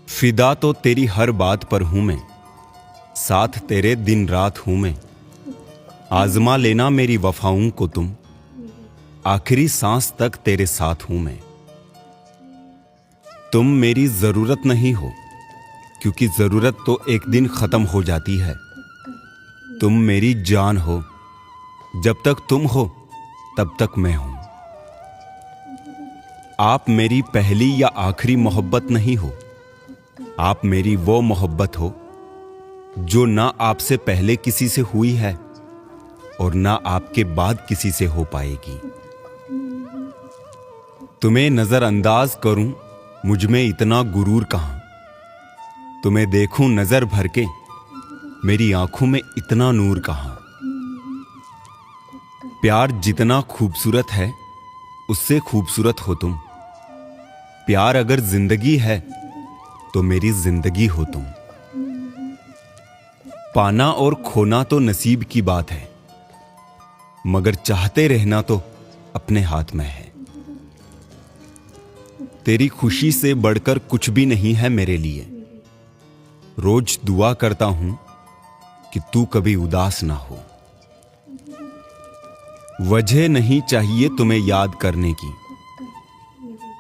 फिदा तो तेरी हर बात पर हूं मैं, साथ तेरे दिन रात हूं मैं। आजमा लेना मेरी वफाओं को तुम, आखिरी सांस तक तेरे साथ हूं मैं। तुम मेरी जरूरत नहीं हो, क्योंकि जरूरत तो एक दिन खत्म हो जाती है। तुम मेरी जान हो, जब तक तुम हो तब तक मैं हूं। आप मेरी पहली या आखिरी मोहब्बत नहीं हो, आप मेरी वो मोहब्बत हो जो ना आपसे पहले किसी से हुई है और ना आपके बाद किसी से हो पाएगी। तुम्हें नजरअंदाज करूं, मुझ में इतना गुरूर कहां। तुम्हें देखूं नजर भर के, मेरी आंखों में इतना नूर कहां। प्यार जितना खूबसूरत है, उससे खूबसूरत हो तुम। प्यार अगर जिंदगी है तो मेरी जिंदगी हो तुम। पाना और खोना तो नसीब की बात है, मगर चाहते रहना तो अपने हाथ में है। तेरी खुशी से बढ़कर कुछ भी नहीं है मेरे लिए। रोज दुआ करता हूं कि तू कभी उदास ना हो। वजह नहीं चाहिए तुम्हें याद करने की,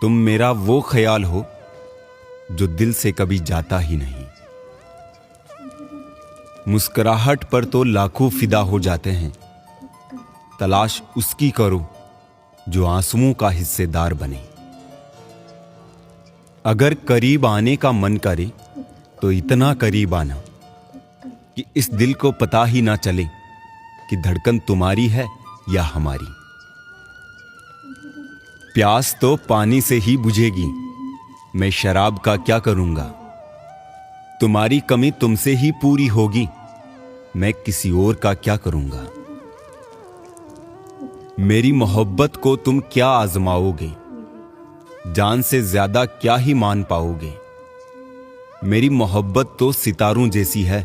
तुम मेरा वो ख्याल हो जो दिल से कभी जाता ही नहीं। मुस्कुराहट पर तो लाखों फिदा हो जाते हैं, तलाश उसकी करो जो आंसुओं का हिस्सेदार बने। अगर करीब आने का मन करे तो इतना करीब आना कि इस दिल को पता ही ना चले कि धड़कन तुम्हारी है या हमारी। प्यास तो पानी से ही बुझेगी, मैं शराब का क्या करूंगा। तुम्हारी कमी तुमसे ही पूरी होगी, मैं किसी और का क्या करूंगा। मेरी मोहब्बत को तुम क्या आजमाओगे, जान से ज्यादा क्या ही मान पाओगे। मेरी मोहब्बत तो सितारों जैसी है,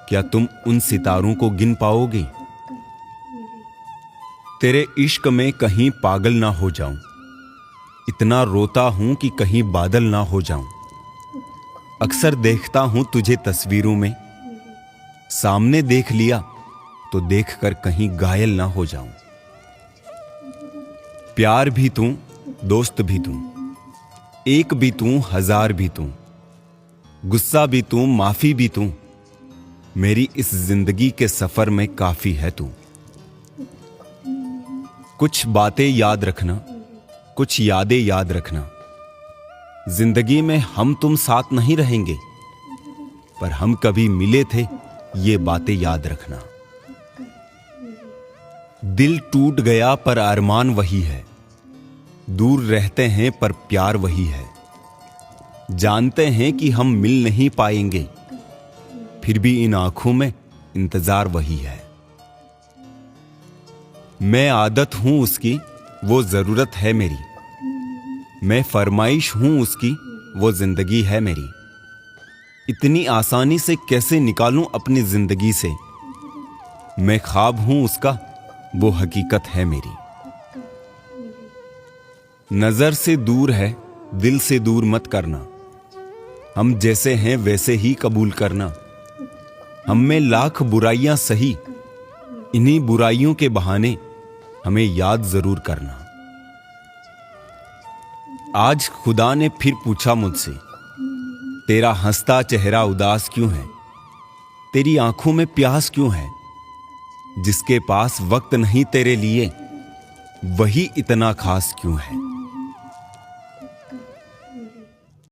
क्या तुम उन सितारों को गिन पाओगे। तेरे इश्क में कहीं पागल ना हो जाऊं, इतना रोता हूं कि कहीं बादल ना हो जाऊं। अक्सर देखता हूं तुझे तस्वीरों में, सामने देख लिया तो देखकर कहीं घायल ना हो जाऊं। प्यार भी तू, दोस्त भी तू, एक भी तू, हजार भी तू, गुस्सा भी तू, माफी भी तू। मेरी इस जिंदगी के सफर में काफी है तू। कुछ बातें याद रखना, कुछ यादें याद रखना। जिंदगी में हम तुम साथ नहीं रहेंगे, पर हम कभी मिले थे ये बातें याद रखना। दिल टूट गया पर अरमान वही है, दूर रहते हैं पर प्यार वही है। जानते हैं कि हम मिल नहीं पाएंगे, फिर भी इन आंखों में इंतजार वही है। मैं आदत हूं उसकी, वो जरूरत है मेरी। मैं फरमाइश हूं उसकी, वो जिंदगी है मेरी। इतनी आसानी से कैसे निकालूं अपनी जिंदगी से। मैं ख्वाब हूं उसका, वो हकीकत है मेरी। नजर से दूर है, दिल से दूर मत करना। हम जैसे हैं वैसे ही कबूल करना। हम में लाख बुराइयां सही, इन्हीं बुराइयों के बहाने हमें याद जरूर करना। आज खुदा ने फिर पूछा मुझसे, तेरा हंसता चेहरा उदास क्यों है, तेरी आंखों में प्यास क्यों है। जिसके पास वक्त नहीं तेरे लिए, वही इतना खास क्यों है।